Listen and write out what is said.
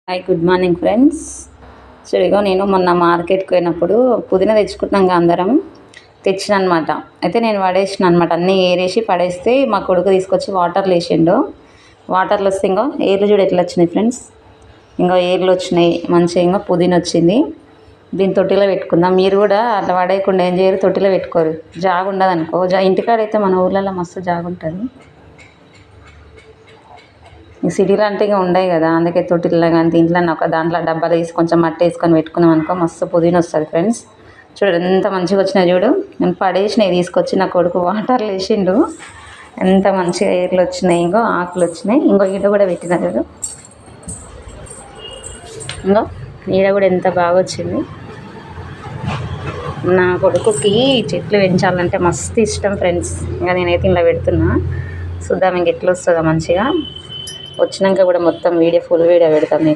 Hi good morning friends. So ఇగో నేను మొన్న మార్కెట్కి పోయినప్పుడు పుదీనా తెచ్చుకుంటున్నాం అందరం తెచ్చిన అనమాట. అయితే నేను పడేసిన అనమాట, అన్నీ ఏరేసి పడేస్తే మా కొడుకు తీసుకొచ్చి వాటర్లో వేసిండు. వాటర్లో వస్తే ఇంకో ఏర్లు చూడు ఎట్లా వచ్చినాయి ఫ్రెండ్స్. ఇంకో ఏర్లు వచ్చినాయి మంచిగా. ఇంకా పుదీనా వచ్చింది. దీన్ని తొట్టిలో పెట్టుకుందాం. మీరు కూడా అట్లా పడేయకుండా ఏం చేయరు, తొట్టిలో పెట్టుకోరు. జాగ ఉండదు అనుకో. ఇంటికాడైతే మన ఊర్లలో మస్తు జాగ ఉంటుంది. ఈ సిటీలో అంటే ఇక ఉండవు కదా, అందుకే తొట్టిల్లో కానీ దీంట్లో ఒక దాంట్లో డబ్బాలు వేసి కొంచెం మట్టి వేసుకొని పెట్టుకున్నాం అనుకో మస్తు పుదీనా వస్తుంది ఫ్రెండ్స్. చూడు ఎంత మంచిగా వచ్చినాయి చూడు. నేను పడేసినాయి తీసుకొచ్చి నా కొడుకు వాటర్లో వేసిండు. ఎంత మంచిగా ఏర్లు వచ్చినాయి, ఇంకో ఆకులు వచ్చినాయి. ఇంకో ఈడ కూడా పెట్టిన చూడు. ఇంకో ఈడ కూడా ఎంత బాగా వచ్చింది. నా కొడుకుకి చెట్లు పెంచాలంటే మస్తు ఇష్టం ఫ్రెండ్స్. ఇంకా నేనైతే ఇలా పెడుతున్నా. చూద్దాం ఇంక ఎట్లా వస్తుందో మంచిగా. వచ్చినాక కూడా మొత్తం ఫుల్ వీడియో పెడతాం మీకు.